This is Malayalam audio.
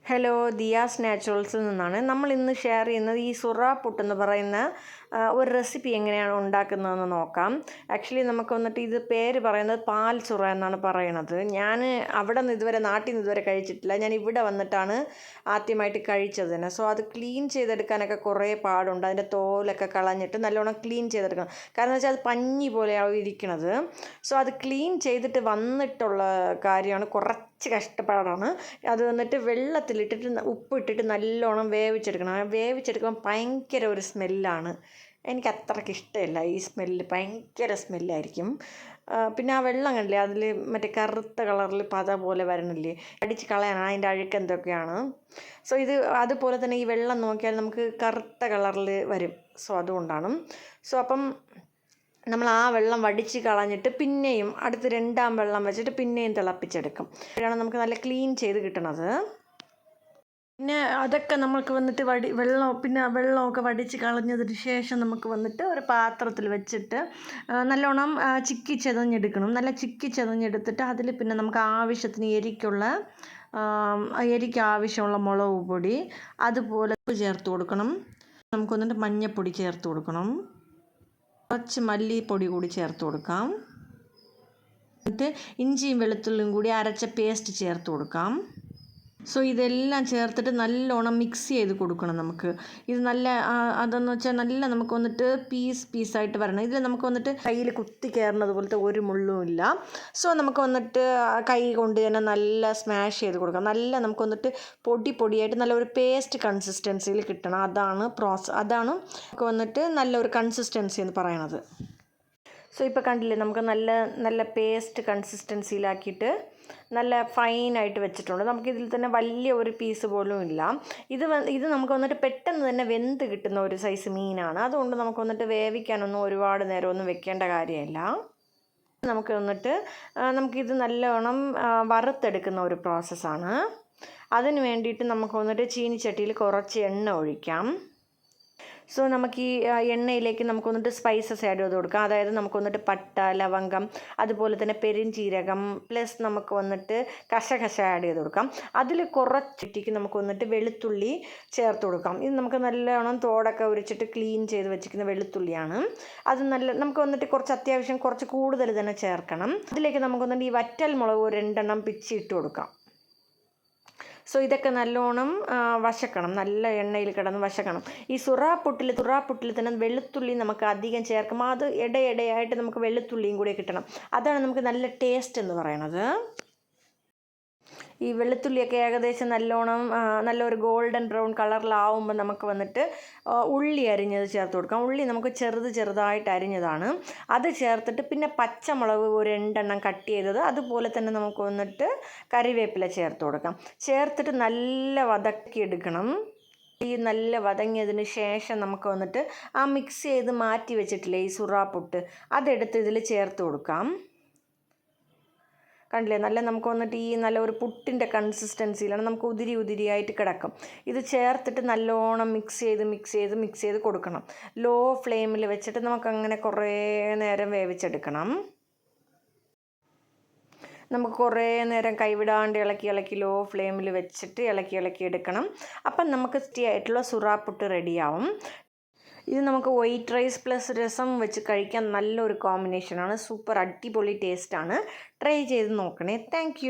ഹലോ, ദിയാസ് നാച്ചുറൽസിൽ നിന്നാണ്. നമ്മൾ ഇന്ന് ഷെയർ ചെയ്യുന്നത് ഈ സുറ പുട്ട് എന്ന് പറയുന്ന ഒരു റെസിപ്പി എങ്ങനെയാണ് ഉണ്ടാക്കുന്നതെന്ന് നോക്കാം. ആക്ച്വലി നമുക്ക് വന്നിട്ട് ഇത് പേര് പറയുന്നത് പാൽ സുറ എന്നാണ് പറയണത്. ഞാൻ അവിടെ നിന്ന് ഇതുവരെ നാട്ടിൽ നിന്ന് ഇതുവരെ കഴിച്ചിട്ടില്ല. ഞാൻ ഇവിടെ വന്നിട്ടാണ് ആദ്യമായിട്ട് കഴിച്ചതിന്. സോ അത് ക്ലീൻ ചെയ്തെടുക്കാനൊക്കെ കുറേ പാടുണ്ട്. അതിൻ്റെ തോലൊക്കെ കളഞ്ഞിട്ട് നല്ലോണം ക്ലീൻ ചെയ്തെടുക്കണം. കാരണം വെച്ചാൽ അത് പഞ്ഞി പോലെയാവും ഇരിക്കണത്. സോ അത് ക്ലീൻ ചെയ്തിട്ട് വന്നിട്ടുള്ള കാര്യമാണ് കുറച്ച് കഷ്ടപ്പാടാണ്. അത് വന്നിട്ട് വെള്ളത്തിലിട്ടിട്ട് ഉപ്പിട്ടിട്ട് നല്ലോണം വേവിച്ചെടുക്കണം. വേവിച്ചെടുക്കുമ്പോൾ ഭയങ്കര ഒരു സ്മെല്ലാണ്. എനിക്ക് അത്രയ്ക്ക് ഇഷ്ടമില്ല ഈ സ്മെല്ല്. ഭയങ്കര സ്മെല്ലായിരിക്കും. പിന്നെ ആ വെള്ളം കണ്ടില്ലേ, അതിൽ മറ്റേ കറുത്ത കളറിൽ പത പോലെ വരണില്ലേ, അടിച്ച് കളയാനാണ്, അതിൻ്റെ അഴുക്ക് എന്തൊക്കെയാണ്. സോ ഇത് അതുപോലെ തന്നെ ഈ വെള്ളം നോക്കിയാൽ നമുക്ക് കറുത്ത കളറിൽ വരും. സോ അതുകൊണ്ടാണ്. സോ അപ്പം നമ്മൾ ആ വെള്ളം വടിച്ച് കളഞ്ഞിട്ട് പിന്നെയും അടുത്ത് രണ്ടാം വെള്ളം വെച്ചിട്ട് പിന്നെയും തിളപ്പിച്ചെടുക്കും. അപ്പോഴാണ് നമുക്ക് നല്ല ക്ലീൻ ചെയ്ത് കിട്ടണത്. പിന്നെ അതൊക്കെ നമുക്ക് വന്നിട്ട് വെള്ളമൊക്കെ വടിച്ച് കളഞ്ഞതിന് ശേഷം നമുക്ക് വന്നിട്ട് ഒരു പാത്രത്തിൽ വെച്ചിട്ട് നല്ലോണം ചിക്കി ചെതഞ്ഞെടുക്കണം. നല്ല ചിക്കി ചെതഞ്ഞെടുത്തിട്ട് അതിൽ പിന്നെ നമുക്ക് ആവശ്യത്തിന് എരിക്ക് ആവശ്യമുള്ള മുളക് പൊടി, അതുപോലെ ചേർത്ത് കൊടുക്കണം. നമുക്ക് വന്നിട്ട് മഞ്ഞൾപ്പൊടി ചേർത്ത് കൊടുക്കണം. കുറച്ച് മല്ലിപ്പൊടി കൂടി ചേർത്ത് കൊടുക്കാം. എന്നിട്ട് ഇഞ്ചിയും വെളുത്തുള്ളിയും കൂടി അരച്ച പേസ്റ്റ് ചേർത്ത് കൊടുക്കാം. സോ ഇതെല്ലാം ചേർത്തിട്ട് നല്ലോണം മിക്സ് ചെയ്ത് കൊടുക്കണം. നമുക്ക് ഇത് നല്ല അതെന്ന് വെച്ചാൽ നല്ല നമുക്ക് വന്നിട്ട് പീസായിട്ട് വരണം. ഇതിൽ നമുക്ക് വന്നിട്ട് കയ്യിൽ കുത്തി കയറുന്നത് പോലത്തെ ഒരു മുള്ളും ഇല്ല. സോ നമുക്ക് വന്നിട്ട് കൈ കൊണ്ട് തന്നെ നല്ല സ്മാഷ് ചെയ്ത് കൊടുക്കാം. നല്ല നമുക്ക് വന്നിട്ട് പൊടിയായിട്ട് നല്ല ഒരു പേസ്റ്റ് കൺസിസ്റ്റൻസിയിൽ കിട്ടണം. അതാണ് നമുക്ക് വന്നിട്ട് നല്ലൊരു കൺസിസ്റ്റൻസി എന്ന് പറയണത്. സോ ഇപ്പോൾ കണ്ടില്ലേ, നമുക്ക് നല്ല പേസ്റ്റ് കൺസിസ്റ്റൻസിയിലാക്കിയിട്ട് നല്ല ഫൈനായിട്ട് വെച്ചിട്ടുണ്ട്. നമുക്കിതിൽ തന്നെ വലിയ ഒരു പീസ് പോലും ഇല്ല. ഇത് നമുക്ക് വന്നിട്ട് പെട്ടെന്ന് തന്നെ വെന്ത് കിട്ടുന്ന ഒരു സൈസ് മീനാണ്. അതുകൊണ്ട് നമുക്ക് വന്നിട്ട് വേവിക്കാനൊന്നും ഒരുപാട് നേരമൊന്നും വെക്കേണ്ട കാര്യമില്ല. നമുക്കിത് നല്ലോണം വറുത്തെടുക്കുന്ന ഒരു പ്രോസസ്സാണ്. അതിന് വേണ്ടിയിട്ട് നമുക്ക് വന്നിട്ട് ചീനിച്ചട്ടിയിൽ കുറച്ച് എണ്ണ ഒഴിക്കാം. സോ നമുക്ക് ഈ എണ്ണയിലേക്ക് നമുക്ക് വന്നിട്ട് സ്പൈസസ് ആഡ് ചെയ്ത് കൊടുക്കാം. അതായത് നമുക്ക് വന്നിട്ട് പട്ട, ലവംഗം, അതുപോലെ തന്നെ പെരുംജീരകം, പ്ലസ് നമുക്ക് വന്നിട്ട് കശകശ ആഡ് ചെയ്ത് കൊടുക്കാം. അതിൽ കുറച്ചിട്ടേക്ക് നമുക്ക് വന്നിട്ട് വെളുത്തുള്ളി ചേർത്ത് കൊടുക്കാം. ഇത് നമുക്ക് നല്ലോണം തോടൊക്കെ ഉരിച്ചിട്ട് ക്ലീൻ ചെയ്ത് വെച്ചിരിക്കുന്ന വെളുത്തുള്ളിയാണ്. അത് നമുക്ക് വന്നിട്ട് അത്യാവശ്യം കുറച്ച് കൂടുതൽ തന്നെ ചേർക്കണം. അതിലേക്ക് നമുക്ക് വന്നിട്ട് ഈ വറ്റൽ മുളക് 2 പിച്ചി ഇട്ട് കൊടുക്കാം. സോ ഇതൊക്കെ നല്ലോണം വശക്കണം. നല്ല എണ്ണയിൽ കിടന്ന് വശക്കണം. ഈ തുറാപ്പുട്ടിൽ തന്നെ വെളുത്തുള്ളി നമുക്ക് അധികം ചേർക്കുമ്പോൾ അത് ഇടയിടയായിട്ട് നമുക്ക് വെളുത്തുള്ളിയും കൂടി കിട്ടണം. അതാണ് നമുക്ക് നല്ല ടേസ്റ്റ് എന്ന് പറയണത്. ഈ വെളുത്തുള്ളിയൊക്കെ ഏകദേശം നല്ലൊരു ഗോൾഡൻ ബ്രൗൺ കളറിലാവുമ്പോൾ നമുക്ക് വന്നിട്ട് ഉള്ളി അരിഞ്ഞത് ചേർത്ത് കൊടുക്കാം. ഉള്ളി നമുക്ക് ചെറുതായിട്ട് അരിഞ്ഞതാണ്. അത് ചേർത്തിട്ട് പിന്നെ പച്ചമുളക് 2 കട്ട് ചെയ്തത്, അതുപോലെ തന്നെ നമുക്ക് വന്നിട്ട് കറിവേപ്പില ചേർത്ത് കൊടുക്കാം. ചേർത്തിട്ട് നല്ല വതക്കിയെടുക്കണം. ഈ നല്ല വതങ്ങിയതിന് ശേഷം നമുക്ക് വന്നിട്ട് ആ മിക്സ് ചെയ്ത് മാറ്റി വെച്ചിട്ടില്ലേ ഈ സുറാപ്പുട്ട്, അതെടുത്ത് ഇതിൽ ചേർത്ത് കൊടുക്കാം. കണ്ടില്ലേ, നമുക്ക് വന്നിട്ട് ഈ നല്ല ഒരു പുട്ടിൻ്റെ കൺസിസ്റ്റൻസിയിലാണ്. നമുക്ക് ഉതിരിയായിട്ട് കിടക്കും. ഇത് ചേർത്തിട്ട് നല്ലോണം മിക്സ് ചെയ്ത് കൊടുക്കണം. ലോ ഫ്ലെയിമിൽ വെച്ചിട്ട് നമുക്കങ്ങനെ കുറേ നേരം വേവിച്ചെടുക്കണം. നമുക്ക് കുറേ നേരം കൈവിടാണ്ട് ഇളക്കി ലോ ഫ്ലെയിമിൽ വെച്ചിട്ട് ഇളക്കി എടുക്കണം. അപ്പം നമുക്ക് ആയിട്ടുള്ള സുറാപ്പുട്ട് റെഡിയാവും. ഇത് നമുക്ക് വൈറ്റ് റൈസ് പ്ലസ് രസം വെച്ച് കഴിക്കാൻ നല്ലൊരു കോമ്പിനേഷനാണ്. സൂപ്പർ അടിപൊളി ടേസ്റ്റാണ്. ട്രൈ ചെയ്ത് നോക്കണേ. താങ്ക്